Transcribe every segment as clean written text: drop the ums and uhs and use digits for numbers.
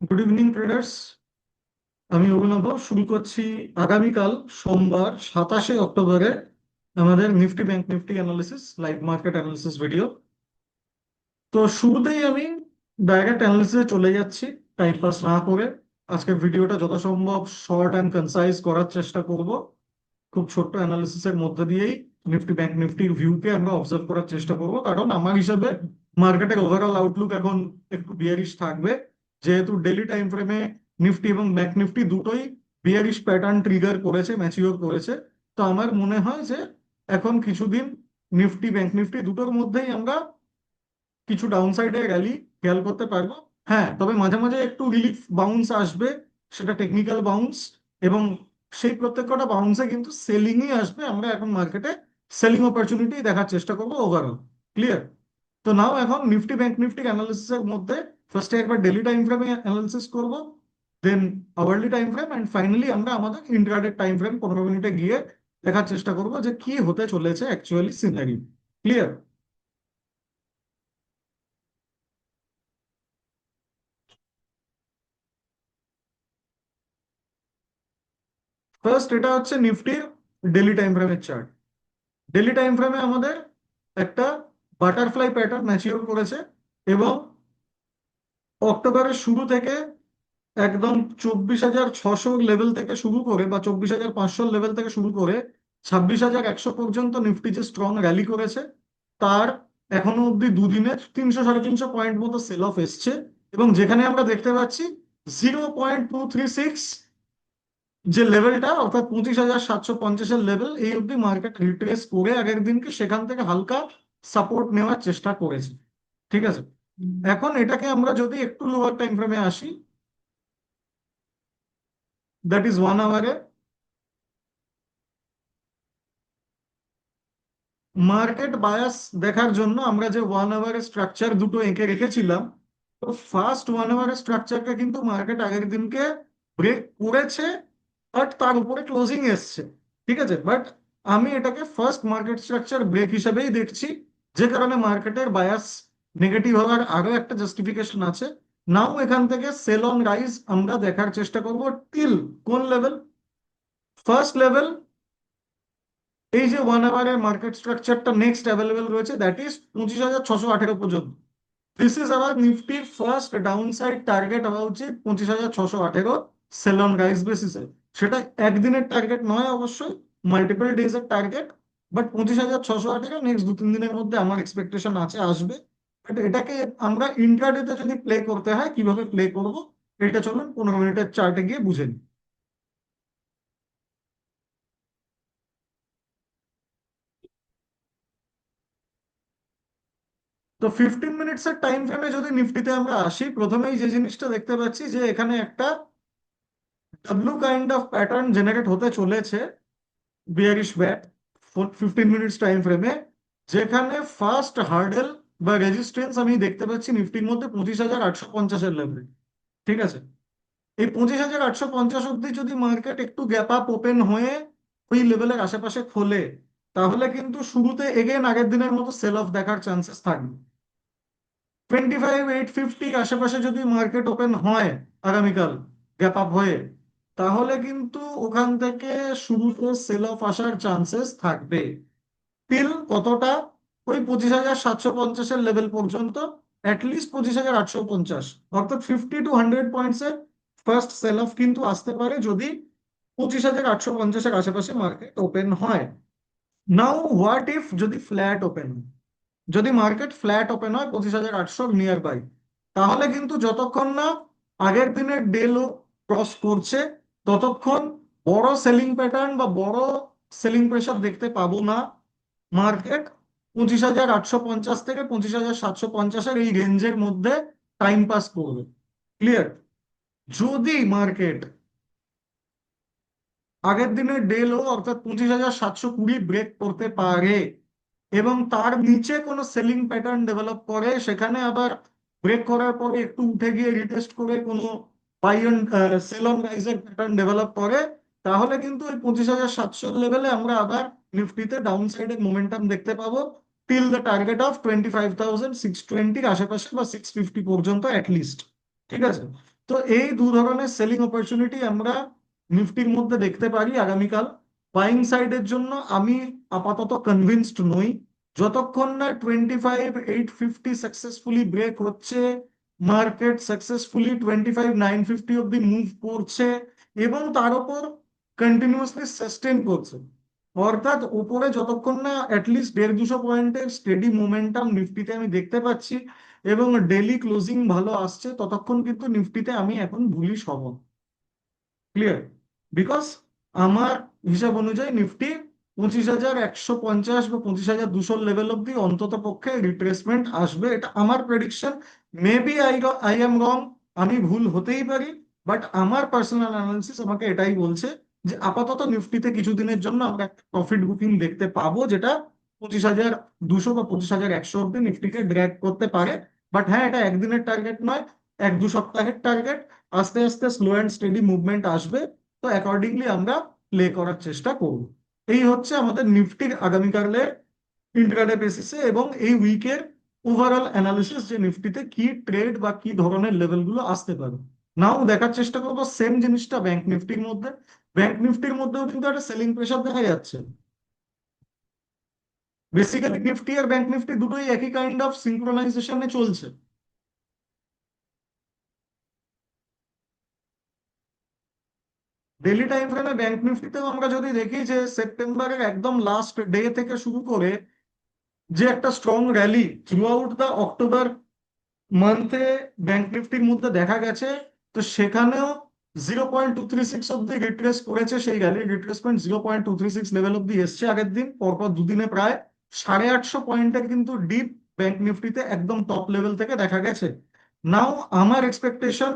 Good evening traders. আমি অভিনব শুরু করছি আগামীকাল সোমবার 27শে অক্টোবরে আমাদের Nifty bank Nifty analysis live market analysis video. তো শুরুতেই আমি ডাইরেক্ট অ্যানালিসিসে চলে যাচ্ছি টাইম পাস না করে। আজকের ভিডিওটা যথাসম্ভব শর্ট অ্যান্ড কনসাইজ করার চেষ্টা করব। খুব ছোট্ট অ্যানালিসিসের মধ্যে দিয়েই নিফটি ব্যাংক নিফটির ভিউকে আমরা অবজার্ভ করার চেষ্টা করব, কারণ আমার হিসাবে মার্কেটের ওভারঅল আউটলুক এখন একটু বিয়ারিশ থাকবে, যেহেতু ডেলি টাইম ফ্রেমে নিফটি এবং ব্যাংক নিফটি দুটোই বিয়ারিশ প্যাটার্ন ট্রিগার করেছে, ম্যাচিওর করেছে। তো আমার মনে হয় যে এখন কিছুদিন নিফটি ব্যাংক নিফটি দুটোর মধ্যেই আমরা কিছু ডাউন সাইডে র্যালি খেয়াল করতে পারবো। হ্যাঁ, তবে মাঝে মাঝে একটু রিলিফ বাউন্স আসবে, সেটা টেকনিক্যাল বাউন্স, এবং সেই প্রত্যেকটা বাউন্সে কিন্তু সেলিংই আসবে। আমরা এখন মার্কেটে সেলিং অপরচুনিটি দেখার চেষ্টা করবো ওভারঅল। ক্লিয়ার? তো নাও এখন নিফটি ব্যাংক নিফটি অ্যানালিসিস এর মধ্যে ফার্স্টে একবার ডেলি টাইম ফ্রেমে অ্যানালিসিস করব, then hourly time frame, and finally আমরা আমাদের ইন্ট্রাডে টাইম ফ্রেম 15 মিনিটে গিয়ে দেখার চেষ্টা করবো যে কি হতে চলেছে অ্যাকচুয়ালি সিনারি। ক্লিয়ার? ফার্স্ট, এটা হচ্ছে নিফটির ডেলি টাইম ফ্রেমের চার্ট। ডেলি টাইম ফ্রেমে আমাদের একটা বাটারফ্লাই প্যাটার্ন ম্যাচিওর করেছে, এবং অক্টোবরের শুরু থেকে একদম 24,600 লেভেল থেকে শুরু করে বা 24,500 লেভেল থেকে শুরু করে 26,100 পর্যন্ত নিফটি যে স্ট্রং র্যালি করেছে, তার এখনো অব্দি দুদিনে 300 সাড়ে 300 পয়েন্ট মতো সেল অফ এসছে। এবং যেখানে আমরা দেখতে পাচ্ছি 0.236 যে লেভেলটা, অর্থাৎ 25,750-এর লেভেল, এই অবধি মার্কেট রিট্রেস করে আগের দিনকে সেখান থেকে হালকা সাপোর্ট নেওয়ার চেষ্টা করেছে। ঠিক আছে, এখন এটাকে আমরা যদি একটু লোয়ার টাইম ফ্রেমে আসি, দ্যাট ইজ 1 আওয়ারে, মার্কেট বায়াস দেখার জন্য আমরা যে 1 আওয়ারের স্ট্রাকচার দুটো এঁকে রেখেছিলাম, তো ফার্স্ট 1 আওয়ারের স্ট্রাকচারকে কিন্তু মার্কেট আগের দিনকে ব্রেক করেছে, বাট তার উপরে ক্লোজিং এসছে। ঠিক আছে, বাট আমি এটাকে ফার্স্ট মার্কেট স্ট্রাকচার ব্রেক হিসেবেই দেখছি, যে কারণে মার্কেটের বায়াস নেগেটিভ হওয়ার আরো একটা জাস্টিফিকেশন আছে। নাও এখান থেকে সেল অন রাইজ আমরা দেখার চেষ্টা করব টিল কোন লেভেল? ফার্স্ট লেভেল, এই যে 1 আওয়ারের মার্কেট স্ট্রাকচারটা নেক্সট অ্যাভেলেবেল রয়েছে, দ্যাট ইজ 25,618 পর্যন্ত। দিস ইজ আওয়ার নিফটির ফার্স্ট ডাউন সাইড টার্গেট হওয়া উচিত 25,618 সেল অন রাইজ বেসিসে। সেটা একদিনের টার্গেট নয় অবশ্যই, মাল্টিপল ডেজ এর টার্গেট, বাট 25,618 নেক্সট 2-3 দিনের মধ্যে আমার এক্সপেকটেশন আছে আসবে। বাট এটাকে আমরা ইন্ট্রাডেতে যদি প্লে করতে হয়, কিভাবে প্লে করব, এটা চলুন 15 মিনিটের চার্টে গিয়ে বুঝে নিই। তো 15 মিনিটস এর টাইম ফ্রেমে যদি নিফটিতে আমরা আসি, প্রথমেই যে জিনিসটা দেখতে পাচ্ছি যে এখানে একটা W kind of pattern generate হতে চলেছে, বিয়ারিশ ব্যাট 15 মিনিটস টাইম ফ্রেমে, যেখানে ফার্স্ট হার্ডেল বা রেজিস্ট্যান্স আমি দেখতে পাচ্ছি নিফটির মধ্যে 25,850-এর লেভেল। ঠিক আছে, এই 25,850 অব্দি যদি মার্কেট একটু গ্যাপ আপ ওপেন হয়ে ওই লেভেলের আশেপাশে খোলে, তাহলে কিন্তু শুরুতে এগেন আগের দিনের মতো সেল অফ দেখার চান্সেস থাকবে। 25,850 আশেপাশে যদি মার্কেট ওপেন হয় আগামীকাল গ্যাপ আপ হয়ে, তাহলে কিন্তু ওখান থেকে শুরুতে সেল অফ আসার চান্সেস থাকবে। টিল কতটা? ওই 25,750-এর লেভেল পর্যন্ত, অ্যাটলিস্ট 25,850, অর্থাৎ 50 to 100 পয়েন্টস এর ফার্স্ট সেল অফ কিন্তু আসতে পারে যদি 25,850-এর আশেপাশে মার্কেট ওপেন হয়। নাও হোয়াট ইফ যদি ফ্ল্যাট ওপেন, যদি মার্কেট ফ্ল্যাট ওপেন হয় 25,800 নিয়ার বাই, তাহলে কিন্তু যতক্ষণ না আগের দিনের ডে লো ক্রস করছে, ততক্ষণ বড় সেলিং প্যাটার্ন বা বড় সেলিং প্রেশার দেখতে পাবো না। মার্কেট 25,850 থেকে 25,750-এর এই রেঞ্জের মধ্যে টাইম পাস করবে। ক্লিয়ার? যদি মার্কেট আগের দিনের ডে লো অর্থাৎ 25,720 ব্রেক করতে পারে এবং তার নিচে কোনো সেলিং প্যাটার্ন ডেভেলপ করে, সেখানে আবার ব্রেক করার পরে একটু উঠে গিয়ে রিটেস্ট করে কোনো বাই অ্যান্ড সেল অন রাইজের প্যাটার্ন ডেভেলপ করে, তাহলে কিন্তু ওই 25,700 লেভেলে আমরা আবার নিফটিতে ডাউন সাইডে মোমেন্টাম দেখতে পাবো, টিল দ্য টার্গেট অফ 25,620-র আশেপাশে বা 650 পর্যন্ত অ্যাটলিস্ট। ঠিক আছে, তো এই দু ধরনের সেলিং অপরচুনিটি আমরা নিফটির মধ্যে দেখতে পারি আগামীকাল। বাইং সাইডের জন্য আমি আপাতত কনভিন্সড নই। যতক্ষণ না 25,850 সাকসেসফুলি ব্রেক হচ্ছে, মার্কেট সাকসেসফুলি 25,950 অব্দি মুভ করছে এবং তার উপর কন্টিনিউয়াসলি সাস্টেন করছে, অর্থাৎ উপরে যতক্ষণ না অ্যাটলিস্ট 150-200 পয়েন্টের স্টেডি মোমেন্টাম নিফটিতে আমি দেখতে পাচ্ছি এবং ডেলি ক্লোজিং ভালো আসছে, ততক্ষণ কিন্তু নিফটিতে আমি এখন বুলিশ হব। ক্লিয়ার? বিকজ আমার হিসাব অনুযায়ী নিফটি 25,150 বা 25,200 লেভেল অব্দি অন্তত পক্ষে রিট্রেসমেন্ট আসবে, এটা আমার প্রেডিকশন। মেবি আই এম রং, আমি ভুল হতেই পারি, বাট আমার পার্সোনাল অ্যানালিসিস আমাকে এটাই বলছে যে আপাতত নিফটিতে কিছুদিনের জন্য আমরা একটা প্রফিট বুকিং দেখতে পাবো, যেটা 25,200 বা 25,100 অব্দি নিফটিকে ড্র্যাগ করতে পারে। বাট হ্যাঁ, এটা একদিনের টার্গেট নয়, 1-2 সপ্তাহের টার্গেট। আস্তে আস্তে স্লো অ্যান্ড স্টেডি মুভমেন্ট আসবে, তো অ্যাকর্ডিংলি আমরা প্লে করার চেষ্টা করব। এই হচ্ছে আমাদের নিফটির আগামীকালের ইন্ট্রাডে বেসিসে এবং এই উইকের ওভারঅল অ্যানালিসিস, যে নিফটিতে কি ট্রেড বা কি ধরনের লেভেলগুলো আসতে পারে। নাও দেখার চেষ্টা করবো সেম জিনিসটা ব্যাংক নিফটির মধ্যে। ব্যাংক নিফটির মধ্যেও কিন্তু একটা সেলিং প্রেশার দেখা যাচ্ছে। বেসিক্যালি নিফটি আর ব্যাংক নিফটি দুটোই একই কাইন্ড অফ সিঙ্ক্রোনাইজেশনে চলছে। ডেলি টাইম ফ্রেমে ব্যাংক নিফটিতেও আমরা যদি দেখি যে সেপ্টেম্বরের একদম লাস্ট ডে থেকে শুরু করে যে একটা strong rally throughout the October মান্থে ব্যাংক নিফটির মধ্যে দেখা গেছে, তো সেখানেও 0.236 অব্দি রিট্রেস করেছে। সেই র্যালি রিট্রেসমেন্ট 0.236 লেভেল অব্দি এসছে আগের দিন, পরপর দুদিনে প্রায় 850 পয়েন্টের কিন্তু ডিপ ব্যাংক নিফটিতে একদম টপ লেভেল থেকে দেখা গেছে। নাও আমার এক্সপেকটেশন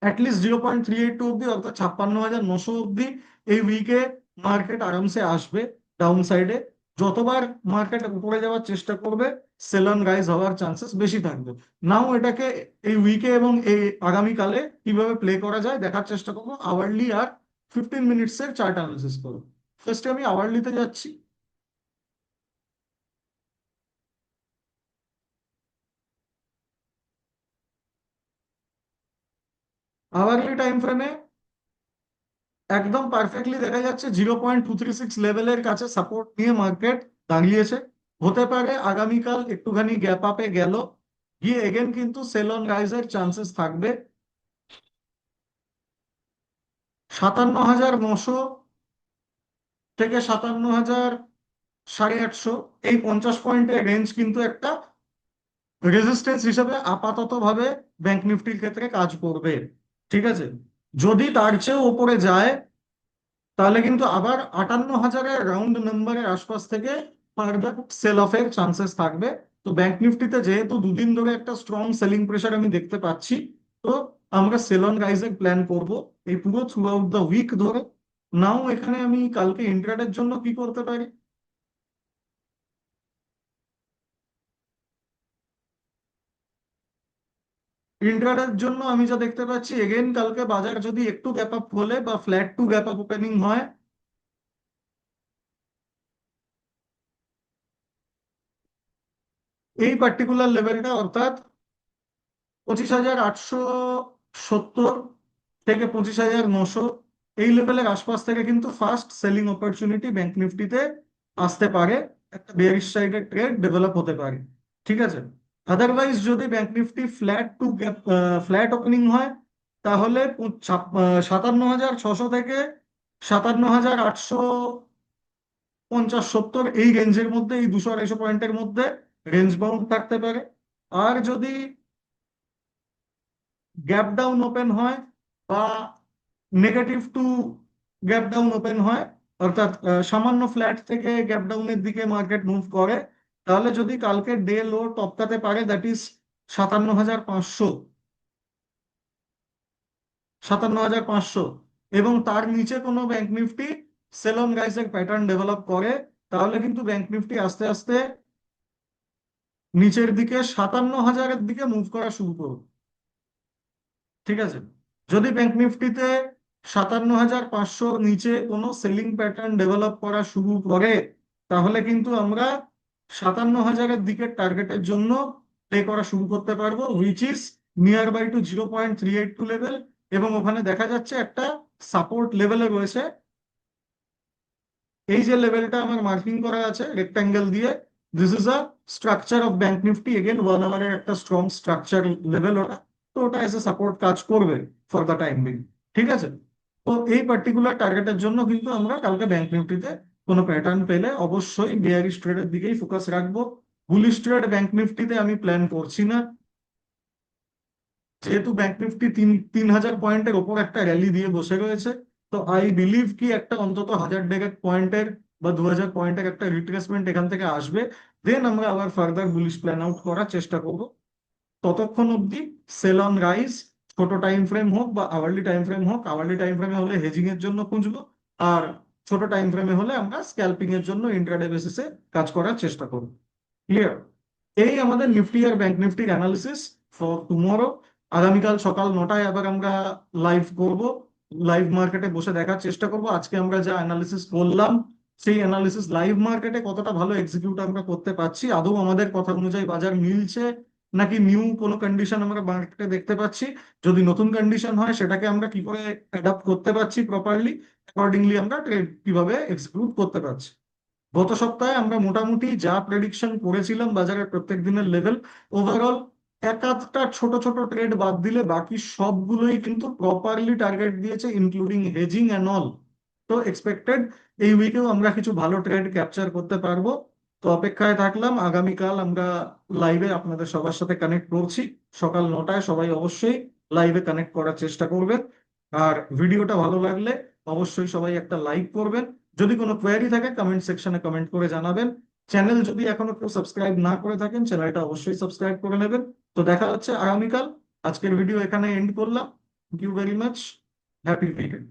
অ্যাটলিস্ট 0.382 অব্দি, অর্থাৎ 56,900 অব্দি এই উইকে মার্কেট আরামসে আসবে ডাউন সাইডে। যতবার মার্কেট উপরে যাওয়ার চেষ্টা করবে, সেল অন রাইজ হওয়ার চান্সেস বেশি থাকবে। নাও এটাকে এই উইকে এবং এই আগামীকালে কিভাবে প্লে করা যায় দেখার চেষ্টা করবো আওয়ারলি আর 15 মিনিটস এর চার্ট অ্যানালিসিস করবো। ফার্স্টে আমি আওয়ারলিতে যাচ্ছি। আওয়ারলি টাইম ফ্রেমে একদম পারফেক্টলি দেখা যাচ্ছে 0.236 লেভেলের কাছে সাপোর্ট নিয়ে মার্কেট দাঁড়িয়েছে। হতে পারে আগামীকাল একটুখানি গ্যাপ আপে গেল, গিয়ে এগেন কিন্তু সেল অন রাইজের চান্সেস থাকবে। 57,900 থেকে 57,850, এই 50 পয়েন্টের রেঞ্জ কিন্তু একটা রেজিস্ট্যান্স হিসেবে আপাতত ভাবে ব্যাংক নিফটির ক্ষেত্রে কাজ করবে। ঠিক আছে? যদি তার চেয়েও উপরে যায়, তাহলে কিন্তু আবার 58,000-এর রাউন্ড নাম্বারের আশপাশ থেকে ফার্দার সেল অফের চান্সেস থাকবে। তো ব্যাংক নিফটিতে যেহেতু দুদিন ধরে একটা স্ট্রং সেলিং প্রেশার আমি দেখতে পাচ্ছি, তো আমরা সেল অন রাইজের প্ল্যান করব এই পুরো থ্রু আউট দ্য উইক ধরে। নাও এখানে আমি কালকে ইন্ট্রাডের জন্য কি করতে পারি? ইন্ট্রাডের জন্য আমি যা দেখতে পাচ্ছি, এগেন কালকে বাজার যদি একটু গ্যাপ আপ হলে বা flat to gap up opening হয়, এই পার্টিকুলার লেভেলটা অর্থাৎ 25,870 থেকে 25,900, এই লেভেলের আশপাশ থেকে কিন্তু ফার্স্ট সেলিং অপরচুনিটি ব্যাংক নিফটিতে আসতে পারে, একটা বেয়ারিশ সাইডের ট্রেড ডেভেলপ হতে পারে। ঠিক আছে? আদারওয়াইজ যদি bank Nifty flat to flat opening হয়, তাহলে 57,600 থেকে 57,850-70 এই রেঞ্জের মধ্যে, এই 200-250 পয়েন্টের মধ্যে রেঞ্জ বাউন্ড থাকতে পারে। আর যদি গ্যাপ ডাউন ওপেন হয় বা negative to gap down open হয়, অর্থাৎ সামান্য ফ্ল্যাট থেকে গ্যাপ ডাউনের দিকে মার্কেট মুভ করে, তাহলে যদি কালকে ডে লো টপকাতে পারে, দ্যাট ইজ 57,500, 57,500, এবং তার নিচে কোনো ব্যাংক নিফটি সেল অন রাইজের প্যাটার্ন ডেভেলপ করে, তাহলে কিন্তু ব্যাংক নিফটি আস্তে আস্তে নিচের দিকে 57,000-এর দিকে মুভ করা শুরু করবে। ঠিক আছে? যদি ব্যাংক নিফটিতে 57,500 নিচে কোনো সেলিং প্যাটার্ন ডেভেলপ করা শুরু করে, তাহলে কিন্তু আমরা 57,000-এর দিকের টার্গেটের জন্য প্লে করা শুরু করতে পারবো, which is near by to 0.382 level, এবং ওখানে দেখা যাচ্ছে একটা সাপোর্ট লেভেলে রয়েছে। এই যে লেভেলটা আমার মার্কিং করা আছে রেক্টাঙ্গেল দিয়ে, this is a structure of bank Nifty, again 1 আওয়ারের একটা স্ট্রং স্ট্রাকচার লেভেল ওটা। তো ওটা এসে সাপোর্ট কাজ করবে ফর দ্য টাইম বিং। ঠিক আছে, তো এই পার্টিকুলার টার্গেটের জন্য কিন্তু আমরা কালকে ব্যাংক নিফটিতে কোনো প্যাটার্ন পেলে অবশ্যই বিয়ারিশ ট্রেডের দিকেই ফোকাস রাখবো। বুলিশ ট্রেড ব্যাংক নিফটিতে আমি প্ল্যান করছি না, যেহেতু ব্যাংক নিফটি 3,000 পয়েন্টের ওপর একটা র্যালি দিয়ে বসে রয়েছে। তো আই বিলিভ কি একটা অন্তত 1,000 পয়েন্টের বা 2,000 পয়েন্টের একটা রিট্রেসমেন্ট এখান থেকে আসবে। দেন আমরা আবার ফার্দার বুলিশ প্ল্যান আউট করার চেষ্টা করব। ততক্ষণ অবধি সেল অন রাইজ, ছোট টাইম ফ্রেম হোক বা আওয়ারলি টাইম ফ্রেম হোক, আওয়ারলি টাইম ফ্রেমে হলে হেজিং এর জন্য খুঁজবো, আর ছোট টাইম ফ্রেমে হলে আমরা স্ক্যাল্পিং এর জন্য ইন্ট্রাডে বেসিসে কাজ করার চেষ্টা করব। ক্লিয়ার? এই আমাদের নিফটি আর ব্যাংক নিফটির অ্যানালিসিস ফর টুমরো। আগামীকাল সকাল 9টায় আবার আমরা লাইভ করব, লাইভ মার্কেটে বসে দেখার চেষ্টা করব আজকে আমরা যা অ্যানালিসিস করলাম সেই অ্যানালিসিস লাইভ মার্কেটে কতটা ভালো এক্সিকিউট আমরা করতে পারছি, আদৌ আমাদের কথা অনুযায়ী বাজার মিলছে নাকি নিউ কোনো কন্ডিশন আমরা মার্কেটে দেখতে পাচ্ছি। যদি নতুন কন্ডিশন হয় সেটাকে আমরা কি করে অ্যাডাপ্ট করতে পারছি প্রপারলি, অ্যাকর্ডিংলি আমরা ট্রেড কিভাবে এক্সিকিউট করতে পারছি। গত সপ্তাহে আমরা মোটামুটি যা প্রেডিকশন করেছিলাম বাজারের প্রত্যেক দিনের লেভেল, ওভারঅল এক আধটা ছোট ছোট ট্রেড বাদ দিলে বাকি সবগুলোই কিন্তু প্রপারলি টার্গেট দিয়েছে, ইনক্লুডিং হেজিং অ্যান্ড অল। তো এক্সপেক্টেড এই উইকেও আমরা কিছু ভালো ট্রেড ক্যাপচার করতে পারবো। তো অপেক্ষায় থাকলাম, আগামীকাল আমরা লাইভে আপনাদের সবার সাথে কানেক্ট করছি সকাল 9টায়। সবাই অবশ্যই লাইভে কানেক্ট করার চেষ্টা করবেন। আর ভিডিওটা ভালো লাগলে অবশ্যই সবাই একটা লাইক করবেন। যদি কোনো কোয়েরি থাকে কমেন্ট সেকশনে কমেন্ট করে জানাবেন। চ্যানেল যদি এখনো কেউ সাবস্ক্রাইব না করে থাকেন চ্যানেলটা অবশ্যই সাবস্ক্রাইব করে নেবেন। তো দেখা হচ্ছে আগামীকাল। আজকের ভিডিও এখানে এন্ড করলাম। Thank you very much. Happy weekend.